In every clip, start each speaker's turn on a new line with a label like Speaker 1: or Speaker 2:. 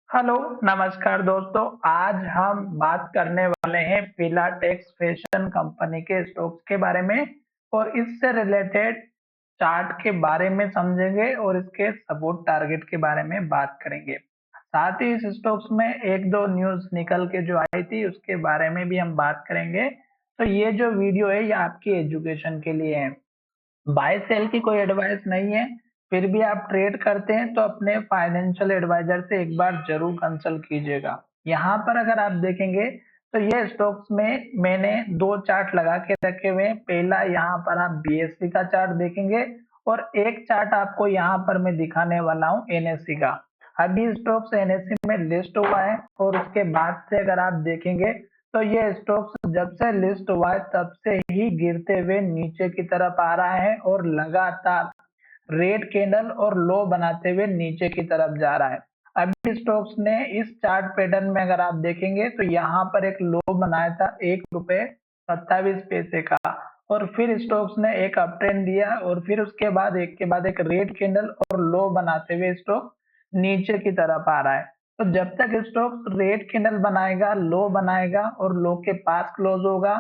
Speaker 1: Hello, नमस्कार दोस्तों। आज हम बात करने वाले हैं फिलाटेक्स फैशन कंपनी के स्टॉक्स के बारे में और इससे रिलेटेड चार्ट के बारे में समझेंगे और इसके सपोर्ट टारगेट के बारे में बात करेंगे। साथ ही इस स्टॉक्स में एक दो न्यूज़ निकल के जो आई थी उसके बारे में भी हम बात करेंगे। तो ये जो वीडियो है ये आपकी एजुकेशन के लिए है। बाय सेल की कोई एडवाइस नहीं है। फिर भी आप ट्रेड करते हैं तो अपने फाइनेंशियल एडवाइजर से एक बार जरूर कंसल्ट कीजिएगा। यहाँ पर अगर आप देखेंगे तो ये स्टॉक्स में मैंने दो चार्ट लगा के रखे हुए हैं। पहला यहाँ पर आप बीएससी का चार्ट देखेंगे और एक चार्ट आपको यहाँ पर मैं दिखाने वाला हूँ एनएससी का। अभी स्टॉक्स एनएससी में लिस्ट हुआ है और उसके बाद से अगर आप देखेंगे तो ये स्टॉक्स जब से लिस्ट हुआ है तब से ही गिरते हुए नीचे की तरफ आ रहा है और लगातार रेड कैंडल और लो बनाते हुए नीचे की तरफ जा रहा है। अभी स्टॉक्स ने इस चार्ट पैटर्न में अगर आप देखेंगे तो यहाँ पर एक लो बनाया था 1 रुपए 27 पैसे का और फिर स्टॉक्स ने एक अप ट्रेंड दिया और फिर उसके बाद एक के बाद एक रेड कैंडल और लो बनाते हुए स्टॉक नीचे की तरफ आ रहा है। तो जब तक स्टॉक रेड कैंडल बनाएगा, लो बनाएगा और लो के पास क्लोज होगा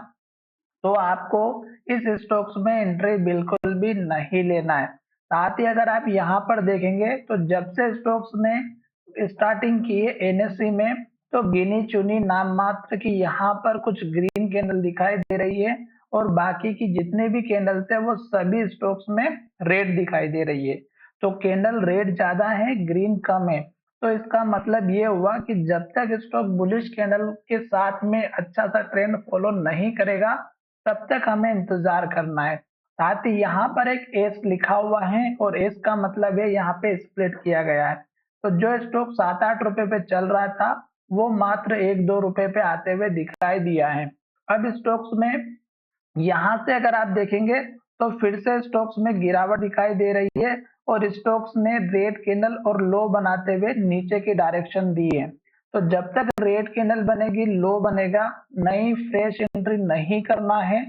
Speaker 1: तो आपको इस स्टॉक्स में एंट्री बिल्कुल भी नहीं लेना है। साथ ही अगर आप यहाँ पर देखेंगे तो जब से स्टॉक्स ने स्टार्टिंग की है एनएससी में तो गिनी चुनी नाम मात्र की यहाँ पर कुछ ग्रीन कैंडल दिखाई दे रही है और बाकी की जितने भी कैंडल्स है वो सभी स्टॉक्स में रेड दिखाई दे रही है। तो कैंडल रेड ज्यादा है, ग्रीन कम है। तो इसका मतलब ये हुआ कि जब तक स्टॉक बुलिश कैंडल के साथ में अच्छा सा ट्रेंड फॉलो नहीं करेगा तब तक हमें इंतजार करना है। साथ ही यहाँ पर एक एस लिखा हुआ है और एस का मतलब है यहाँ पे स्प्लिट किया गया है। तो जो स्टॉक 7-8 रुपए पे चल रहा था वो मात्र 1-2 रुपए पे आते हुए दिखाई दिया है। अब स्टॉक्स में यहाँ से अगर आप देखेंगे तो फिर से स्टॉक्स में गिरावट दिखाई दे रही है और स्टॉक्स ने रेड कैंडल और लो बनाते हुए नीचे की डायरेक्शन दी है। तो जब तक रेड कैंडल बनेगी, लो बनेगा, नई फ्रेश एंट्री नहीं करना है।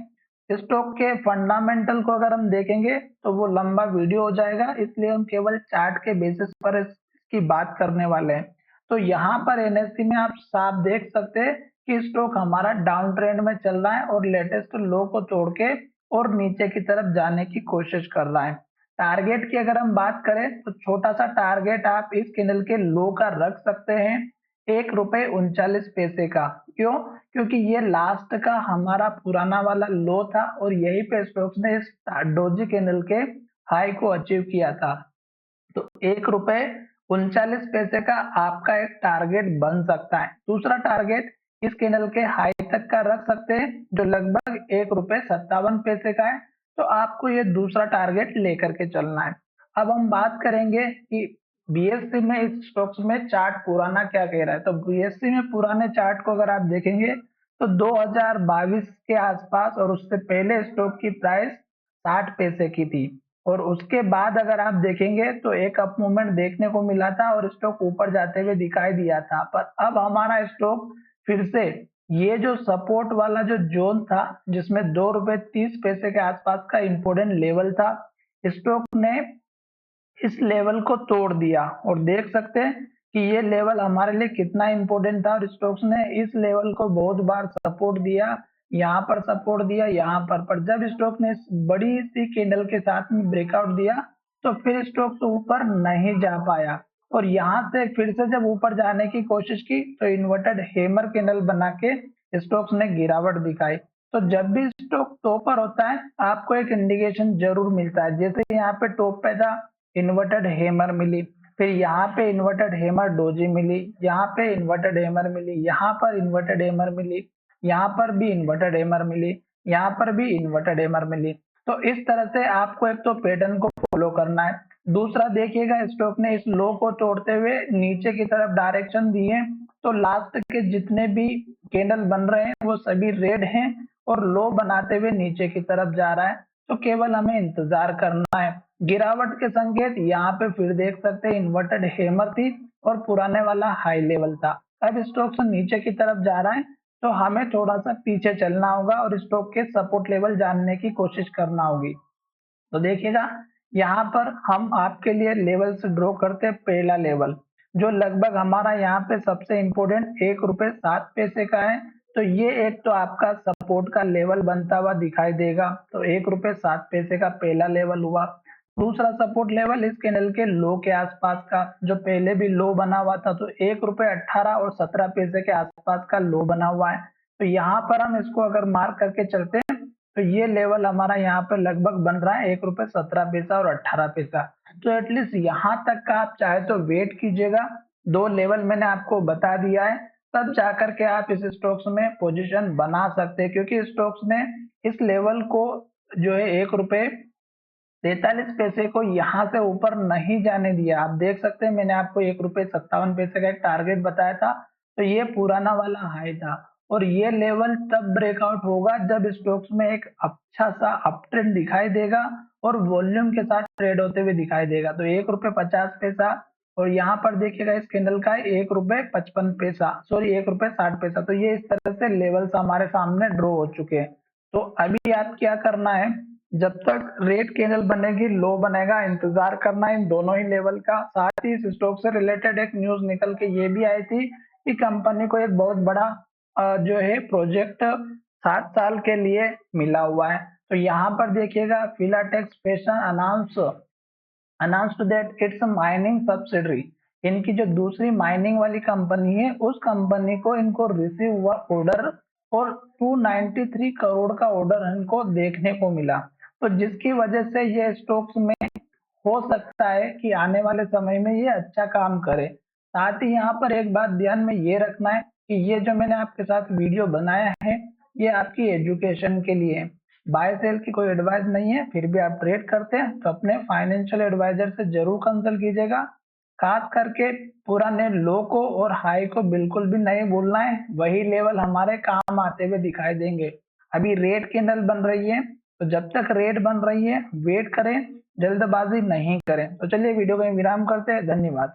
Speaker 1: स्टॉक के फंडामेंटल को अगर हम देखेंगे तो वो लंबा वीडियो हो जाएगा, इसलिए हम केवल चार्ट के बेसिस पर इसकी बात करने वाले हैं। तो यहाँ पर एनएससी में आप साफ देख सकते हैं कि स्टॉक हमारा डाउन ट्रेंड में चल रहा है और लेटेस्ट लो को तोड़ के और नीचे की तरफ जाने की कोशिश कर रहा है। टारगेट की अगर हम बात करें तो छोटा सा टारगेट आप इस कैंडल के लो का रख सकते हैं, 1 रुपए 39 पैसे का। क्यों? क्योंकि ये लास्ट का हमारा पुराना वाला लो था और यही पे स्टॉक्स ने इस डोजी कैंडल के हाई को अचीव किया था। तो 1 रुपए 39 पैसे का आपका एक टारगेट बन सकता है। दूसरा टारगेट इस कैंडल के हाई तक का रख सकते हैं जो लगभग 1 रुपए 57 पैसे का है। तो आपको ये दूसरा टारगेट लेकर के चलना है। अब हम बात करेंगे कि बीएससी में इस स्टॉक्स में चार्ट पुराना क्या कह रहा है। तो बीएससी में पुराने चार्ट को अगर आप देखेंगे तो 2022 के आसपास और उससे पहले स्टॉक की प्राइस 60 पैसे की थी और उसके बाद अगर आप देखेंगे तो एक अप मूवमेंट देखने को मिला था और स्टॉक ऊपर जाते हुए दिखाई दिया था। पर अब हमारा स्टॉक फिर से ये जो सपोर्ट वाला जो जोन था जिसमें 2 रुपए 30 पैसे के आसपास का इंपोर्टेंट लेवल था, स्टॉक ने इस लेवल को तोड़ दिया और देख सकते हैं कि ये लेवल हमारे लिए कितना इंपॉर्टेंट था और स्टॉक्स ने इस लेवल को बहुत बार सपोर्ट दिया, यहाँ पर सपोर्ट दिया, यहाँ पर जब स्टॉक ने इस बड़ी सी कैंडल के साथ में ब्रेकआउट दिया तो फिर स्टॉक्स ऊपर नहीं जा पाया और यहाँ से फिर से जब ऊपर जाने की कोशिश की तो इन्वर्टेड हैमर कैंडल बना के स्टॉक्स ने गिरावट दिखाई। तो जब भी स्टॉक टॉप पर होता है आपको एक इंडिकेशन जरूर मिलता है। जैसे यहाँ पे टॉप पे था, इन्वर्टेड हैमर मिली, फिर यहाँ पे इन्वर्टेड हैमर डोजी मिली, यहाँ पे इन्वर्टेड हैमर मिली, यहाँ पर इन्वर्टेड हैमर मिली, यहाँ पर भी इन्वर्टेड हैमर मिली, यहाँ पर भी इन्वर्टेड हैमर मिली। तो इस तरह से आपको एक तो पैटर्न को फॉलो करना है। दूसरा देखिएगा स्टॉक ने इस लो को तोड़ते हुए नीचे की तरफ डायरेक्शन दी है तो लास्ट के जितने भी कैंडल बन रहे हैं वो सभी रेड हैं और लो बनाते हुए नीचे की तरफ जा रहा है। तो केवल हमें इंतजार करना है। गिरावट के संकेत यहाँ पे फिर देख सकते हैं, इन्वर्टेड हैमर थी और पुराने वाला हाई लेवल था। अब स्टॉक से नीचे की तरफ जा रहा है तो हमें थोड़ा सा पीछे चलना होगा और स्टॉक के सपोर्ट लेवल जानने की कोशिश करना होगी। तो देखिएगा यहाँ पर हम आपके लिए लेवल से ड्रॉ करते हैं। पहला लेवल जो लगभग हमारा यहाँ पे सबसे इम्पोर्टेंट 1 रुपए 7 पैसे का है। तो ये एक तो आपका सपोर्ट का लेवल बनता हुआ दिखाई देगा। तो 1 रुपए 7 पैसे का पहला लेवल हुआ। दूसरा सपोर्ट लेवल इस कैंडल के लो के आसपास का, जो पहले भी लो बना हुआ था। तो 1 रुपए 18 और 17 पैसे के आसपास का लो बना हुआ है। तो यहाँ पर हम इसको अगर मार्क करके चलते हैं तो ये लेवल हमारा यहाँ पे लगभग बन रहा है 1 रुपए 17 पैसा और 18 पैसा। तो एटलीस्ट यहाँ तक का आप चाहे तो वेट कीजिएगा। 2 लेवल मैंने आपको बता दिया है, तब जाकर के आप इस स्टॉक्स में पोजीशन बना सकते हैं, क्योंकि स्टॉक्स ने इस लेवल को जो है 1 रुपए 43 पैसे को यहाँ से ऊपर नहीं जाने दिया। आप देख सकते हैं मैंने आपको 1 रुपए 57 पैसे का एक टारगेट बताया था। तो ये पुराना वाला हाई था और ये लेवल तब ब्रेकआउट होगा जब स्टॉक्स में एक अच्छा सा अप ट्रेंड दिखाई देगा और वॉल्यूम के साथ ट्रेड होते हुए दिखाई देगा। तो 1 रुपए 50 पैसा और यहाँ पर देखिएगा इस कैंडल का 1 रुपए 55 पैसा, सॉरी 1 रुपए 60 पैसा। तो ये इस तरह से लेवल्स हमारे सामने ड्रॉ हो चुके हैं। तो अभी आप क्या करना है, जब तक रेड कैंडल बनेगी लो बनेगा, इंतजार करना है इन दोनों ही लेवल का। साथ ही इस स्टॉक से रिलेटेड एक न्यूज निकल के ये भी आई थी कि कंपनी को एक बहुत बड़ा जो है प्रोजेक्ट 7 साल के लिए मिला हुआ है। तो यहाँ पर देखिएगा Filatex fashion announced that its mining subsidiary, इनकी जो दूसरी माइनिंग वाली कंपनी है उस कंपनी को इनको रिसीव हुआ ऑर्डर और 293 करोड़ का ऑर्डर इनको देखने को मिला। तो जिसकी वजह से ये स्टॉक्स में हो सकता है कि आने वाले समय में ये अच्छा काम करे। साथ ही यहाँ पर एक बात ध्यान में ये रखना है कि ये जो मैंने आपके साथ वीडियो बनाया है ये आपकी एजुकेशन के लिए है। बाय सेल की कोई एडवाइस नहीं है। फिर भी आप ट्रेड करते हैं तो अपने फाइनेंशियल एडवाइजर से जरूर कंसल्ट कीजिएगा। खास करके पुराने लो को और हाई को बिल्कुल भी नहीं भूलना है, वही लेवल हमारे काम आते हुए दिखाई देंगे। अभी रेड कैंडल बन रही है तो जब तक रेड बन रही है वेट करें, जल्दबाजी नहीं करें। तो चलिए वीडियो को यहीं विराम करते हैं। धन्यवाद।